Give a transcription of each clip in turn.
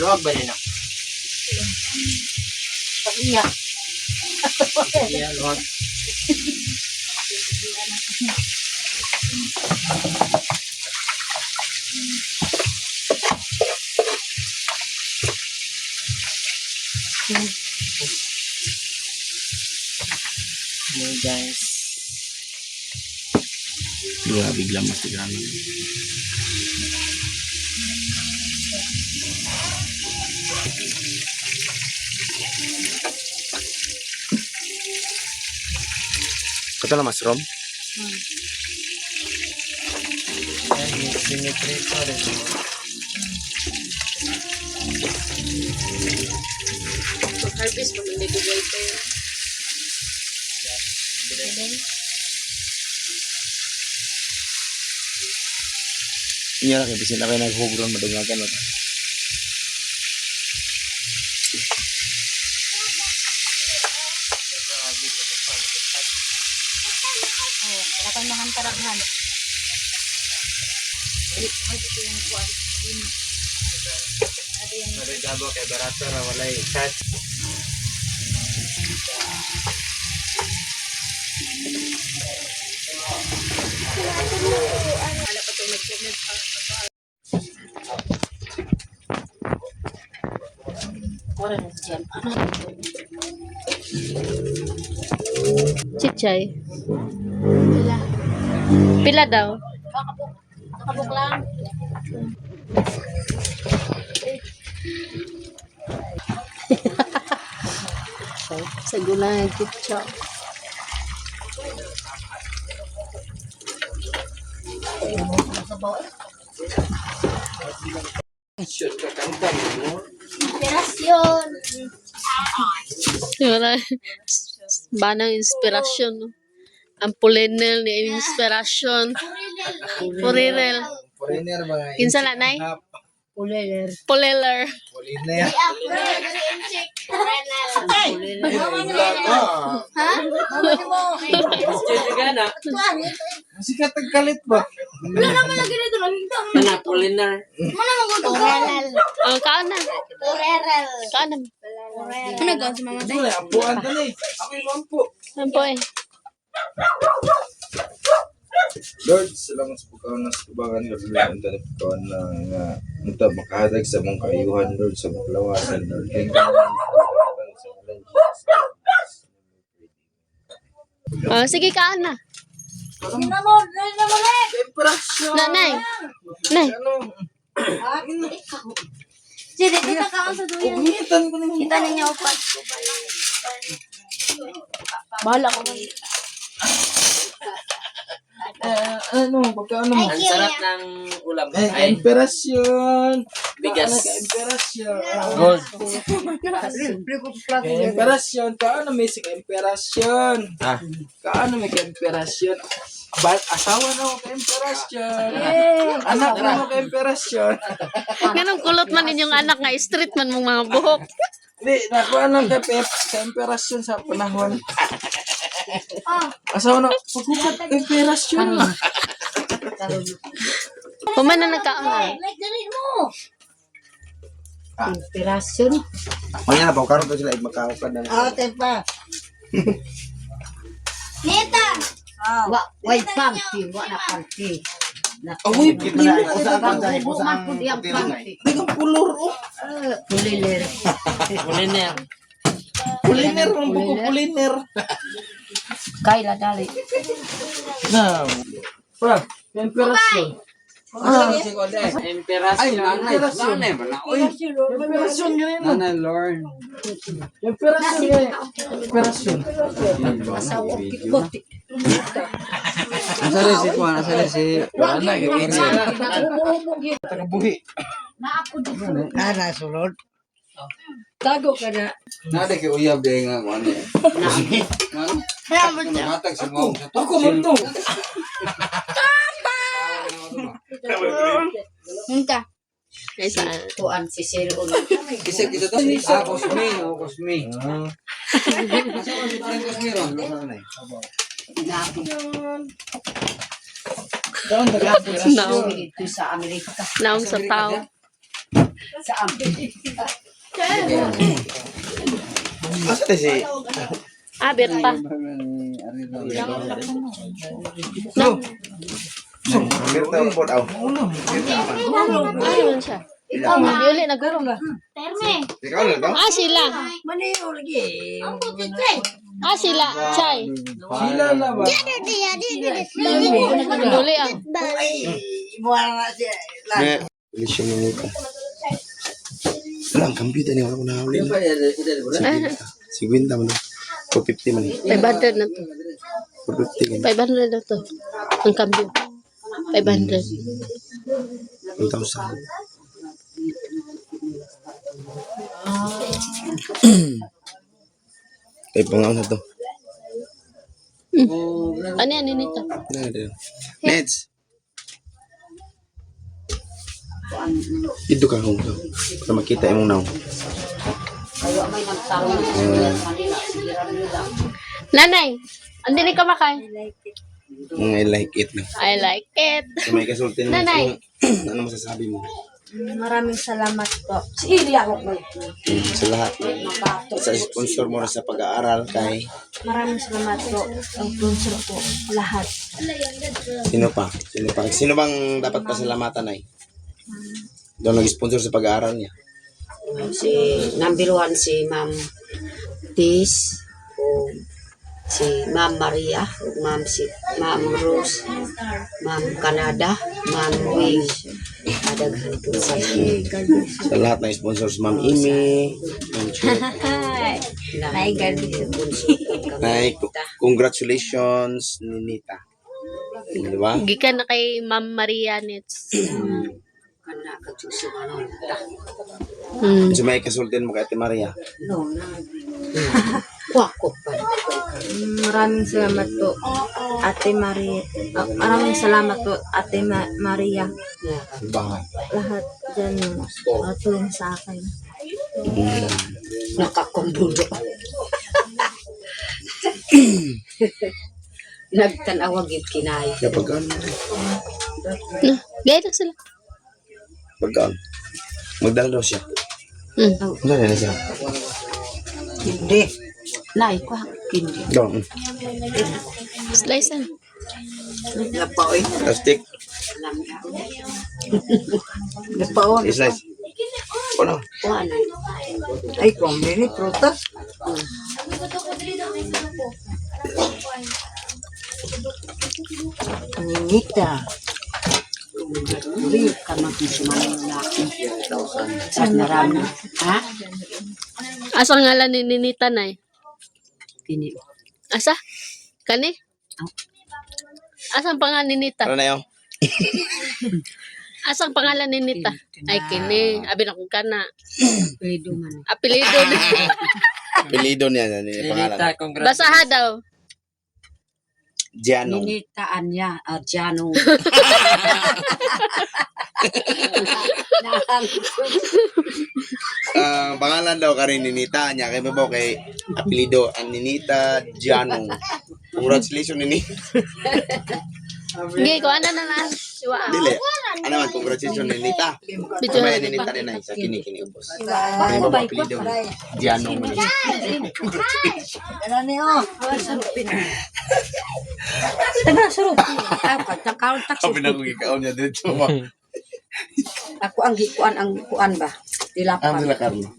Luwag ba nila? Pag-iya. Iya, luwag. Hey guys. Dua bigla mas tigran. Kata lah mushroom. Sinitrito rin. Pag-harvest, mag-nagigay kayo. Iya lah, bisin na kayo naghugron madungagan mo. Wala kang makantaraghan. Ito yung kuwan. Marigabo kay barato ra walay charge. Wala pa ito nag-comment pa. Wala na dyan. Chichay. Pila. Pila daw? Nakabuk lang. Sa gulay, chichay. Shoot ka kanta mo. Inspirasyon. Wala. Banang inspirasyon. No? Ang pulinel ni inspirasyon. Pulinel. Foreigner ba? Kinsa na, nay? Puleler. Puliler. Puleler. Ha? Gana. Sikat ang kalit ba? Wala naman lagi na ito. Mana Puleler. Purerel. Oh, kaan na. Purerel. Kaan na. Ano gawin sa mga tayo? Wala, apuan ka na eh. Ako yung lampo. Ano po eh? Lord, salamat sa pagkaon sa tubangan Lord. Ang tanong pagkaon na nga unta makahatag sa mong kaayuhan Lord sa maglawasan Lord. Thank you sa ngalan ni Jesus. Oh, sige, kaan na. Nay. Nay. Sige, dito ka sa duyan. Umitan ko na yung Kita ninyo upat. Bahala ko. ano, pagkaon mo. Ang sarap ng ulam. Ay, imperasyon. Bigas. Imperasyon. Gold. Imperasyon. Kaano may sa imperasyon. Ah. Kaano may imperasyon. Asawa na mo ka-imperasyon. Anak na mo ka-imperasyon. Ganun kulot man ninyong anak nga street man mong mga buhok. Hindi, nakuha ng ka-imperasyon sa panahon. Asawa na, pagkukat ka-imperasyon. Puman na nagkaan. Inspirasyon. Maya na, pagkaroon ko sila, magkakapan ng... Tepa. Neta! Wait, panty. Wala panty. Awoy, piti na. Buman po diyang panty. Hindi ka pulor, oh. Pulilir. Puleler. Puliner, ang buko puliner. Kaila dali. Na, pa, imperasyon. Imperasyon. Ay, imperasyon. Uy, imperasyon yun. Nanay Lord. Imperasyon yun. Imperasyon. Asawa kikoti. Nasali si Juan, nasali si Juan. Tagabuhi. Ana sulod. Tago ka na. Nada kay uyab day nga kuan. Matag si mo. Ako mo to. Neta. Ay, saan? Tuan si Siro. Kisig kita to. Cosme, o Cosme. Nasaan si Cosme ron? Nasaan na? Doon nagapon si Siro dito sa Amerika. Naong sa tao. Sa amin. Asa na si... Berta. No. Meron tayo po daw. Ano siya? Yuli na garo. Ikaw na daw? Sila. Maniyo lagi. Sila. Chay. Sila na ba? Yuli Ilisyon mo nito. Wala, ang computer niya. Wala ko nahuli. Si Gwinta man. 450 man. 500 na to. 450 man. 500 na to. Ang cambio. 500. 1,000. Ay, pangaon na to. Ano yan, Ninita? Neds. Dito ka hong ka. Para makita yung naw. Nanay, andili ka makay? I like it na. I like it. So, may kasulti mo. Nanay. Ano masasabi mo? Maraming salamat po. Sa lahat. Sa sponsor mo na sa pag-aaral kay Maraming salamat po. Ang sponsor po. Lahat. sino pa? Sino bang dapat pasalamatan ay? Doon nag-sponsor sa pag-aaral niya. Si number 1 si Ma'am Tis o si Ma'am Maria o Ma'am Rose, Ma'am Canada, Ma'am Wing. Adaghan po sa Sa lahat ng sponsors, Ma'am Imi, Ma'am Chut. May gabi. Nay, congratulations, Ninita. Di ba? Gikan na kay Ma'am Maria Nets. Kana katuso ano ta. So may kasultin mo kay Ate Maria. No na. Wako pa. Maraming salamat po. Ate Maria. Maraming salamat po. Ate Maria. Bahay. Lahat dyan. Tulong sa akin. Nakakumbulo. Nagtanawa gid kinay. Kapag ano? Gaya na sila. Pagkaan. Magdala daw siya. Magdala na siya. Hindi. Nay ko kindi. Doon. Slice na. Lapaoy. Plastic. Lapaoy. Slice. Ano? Kuan. Ay, kung mini prutas. Ninita. Hindi ka magsumanon na ako. Sa narami. Ha? Asa ngalan ni Ninita, Nay? Kini. Asa? Kani? Asang pangalan ni Ninita? Ano na yun? Asang pangalan ni Ninita? Ay, kini. Abi na kung kana. Pwede man. Apelido na. Apelido niya. Ano yung pangalan? Basaha daw. Giano. Ninitaan niya. Jano. Pangalan daw ka rin Ninita niya. Kaya ba kay apelido ang Ninita Giano. Congratulations, Ninita. Sige, ko ano na siwa. Dili. Ano man, congratulations, Ninita. Video Kamay na Ninita ba? rin ay sa kini-kini ubos. Kaya ba apelido mo? Giano mo na. Ano niyo? Taga sarap. Ako takal taksi. Sabi na kong ikaw niya dito mo. Ako ang gikuan ang kuan ba? Ang Dilapan. sila Carlo.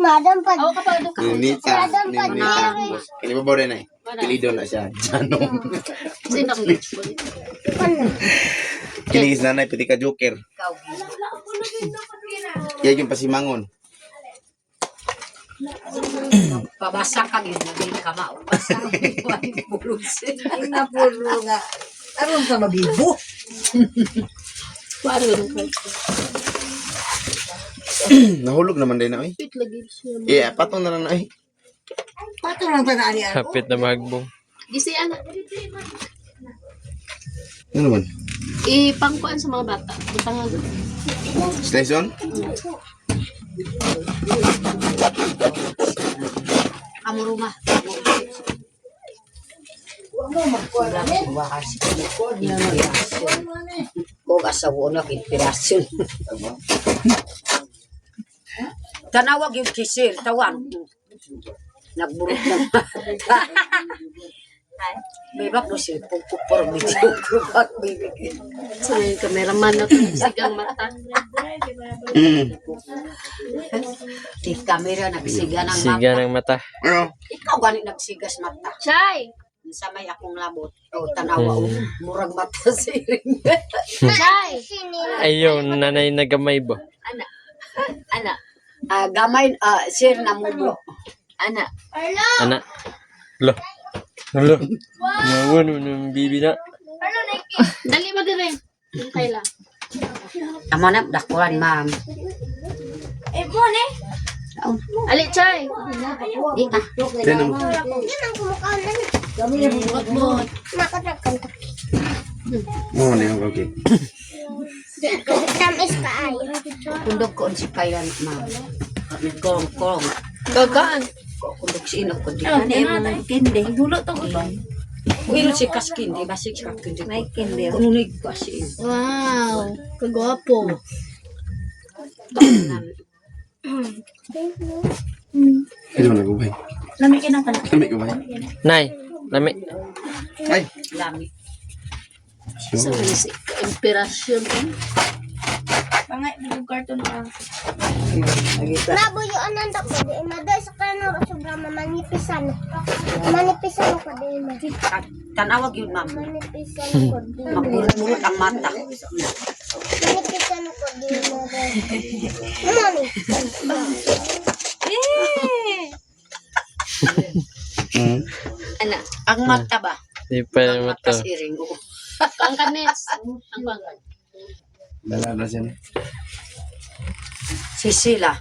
Madam pa. Ninita. Ninita. Kini ba ba rin ay? Apelido na siya. Giano. Sino ko? Kiligis nanay, pati ka joker. Yan yung pasimangon. Pabasa ka gid naging kamao. Basa kuan bulusin. Ay, napulo nga. Aron ka mabibo. Waro rin ko. Nahulog naman din na ay. Wait lagi siya. Patong na lang na ay. Pato lang tagaan niya. Kapit na mahagbong. Gisi ana. Ano naman? Ipangkuan sa mga bata. Butang nga. Slice on? Amo rumah. Kung asawa na inspirasyon. tanawag yung kisir, tawan. Nagburot na. May ba po siya? Pupupor, video ko. So, yung cameraman na sigang mata. Di camera, nagsiga ng Siga mata. ng mata. Ano? Ikaw ganit nagsigas mata. Chay! Sa may akong labot. O, tanawa, murag mata siring. Chay! Ayaw, nanay na gamay ba? Ana. Gamay, sir na mublo. Ana. Anak. Lo. Lo. Mawan mo ng bibi na. Dali mo din rin. Yung kailan. Tama na, dakuran, ma'am. Ali, Chay! Di ka. Tignan mo. Mo na yung okay. Kundog ko si Kayan, ma'am. Kong. Gagaan. Kundog si Inok ko. Di ka na Kindi. Gulo to ko. Uy, si Kaskin, di ba si Kaskin? May kindi. Kununig ko si Inok. Wow! Kagwapo. Ito na gubay. Lamikin ang pala. Lami gubay. Nay, lami. Ay. Lami. Sa si inspirasyon ko. Pangay, nag-cartoon ka. Nabuyo ananda ko di maday sa kanang sobra manipisan. Manipisan ko di ma. Tanawag yun, ma'am. Manipisan ko di. Magburot ang mata. Manipisan ko di ma. Mami. Ana. Ang mata ba? Di pa yung Ang mata mata. siring. Oo. Ang kanets. Ang kangan. Dala na siya. Si Sila.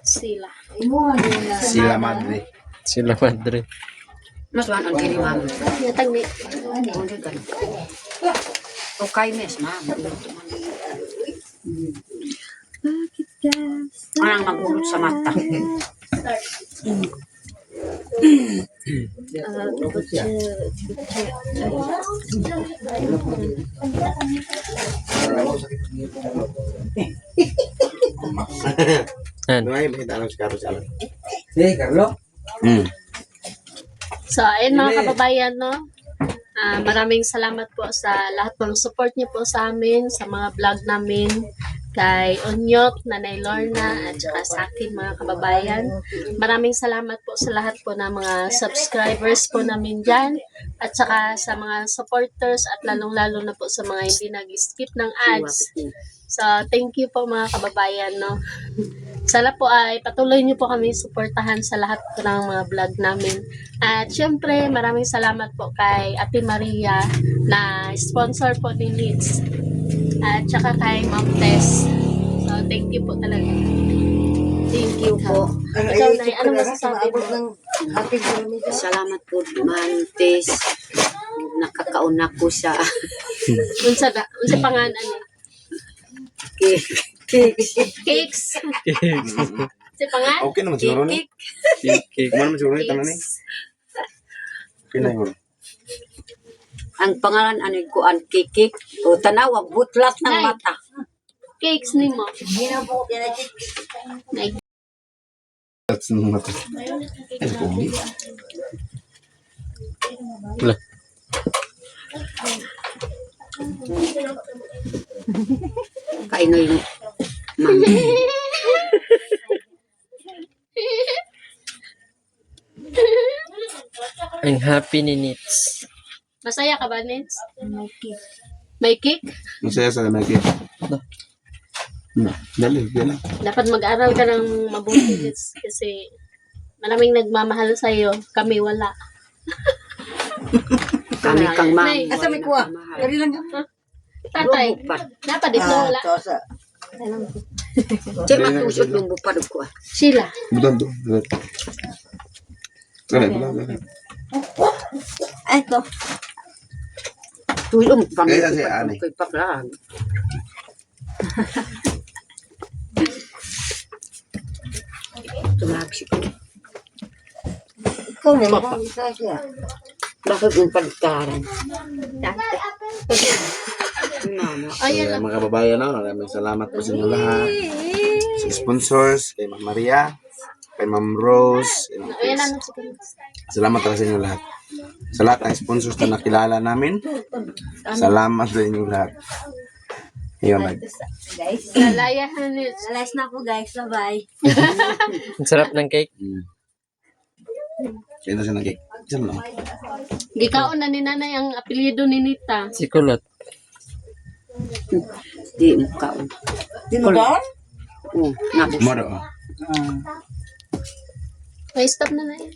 Sila. Sila madre. Sila madre. Mas wan ang diri, ma'am. Yatag ni. Hindi ka. Okay, miss, ma'am. Anong magburot sa mata? Yan. Ay, makita lang si Carlos Alan. Si Carlo. So, ayun mga kababayan, no? Maraming salamat po sa lahat ng support niyo po sa amin, sa mga vlog namin, kay Onyot, Nanay Lorna, at saka sa akin mga kababayan. Maraming salamat po sa lahat po ng mga subscribers po namin dyan, at saka sa mga supporters, at lalong-lalo na po sa mga hindi nag-skip ng ads. So, thank you po mga kababayan, no? Sana po ay patuloy niyo po kami suportahan sa lahat po ng mga vlog namin. At syempre, maraming salamat po kay Ate Maria na sponsor po ni Leeds. At saka kay Ma'am Tess. So, thank you po talaga. Thank you po. Ikaw, Nay, ano masasabi mo? Salamat po, Mantis. Nakakauna ko sa Unsa pangalan niya? cakes. Cakes. Si pangalan? Okay naman siguro ni. Cake. Kumano naman siguro ni tanan ni. Okay na yun. Ang pangalan ano ko ang kikik o tanawag butlat ng Nay. mata. Cakes ni mo. Nay. That's nung mata. Ay, kumbi. Wala. Kaino yung mami. Ang happy ni Nits. Masaya ka ba, Nins? May cake? Masaya sa nagki. Dali, dali. Dapat mag-aral ka ng mabuti, Nins, kasi maraming nagmamahal sa'yo. Kami wala. Kami kang Nay, mami. Asa may kuha? Dari lang yan. Tatay, dapat dito wala. Cek matusot yung bupad ko. Sheila. Budan to. Dali, dali. Ay, ito. Tulong kami. Kaya si Ani. Kay paklaan. Tumagsi ko. Ikaw na. Masaya. Bakit yung pagkaran? Mama. Ayan So, mga kababayan, no, maraming salamat po sa inyo lahat. So, sponsors, kay Ma'am Maria, kay Ma'am Rose, kay Ma'am Ayan Chris. na, sige. Salamat talaga sa inyo lahat. Sa lahat ng sponsors na nakilala namin, salamat sa inyo lahat. Ayun, Guys, Lalayahan it. alas na ako guys. Bye-bye. Ang sarap ng cake. Kaya siya nag-cake. Isa mo lang. Gikaon na ni nanay ang apelyido ni Nita. Si Kulot. Di mo kaon. Di mo ba? Oo, nabos. Moro, oh. Ay, stop na na yan.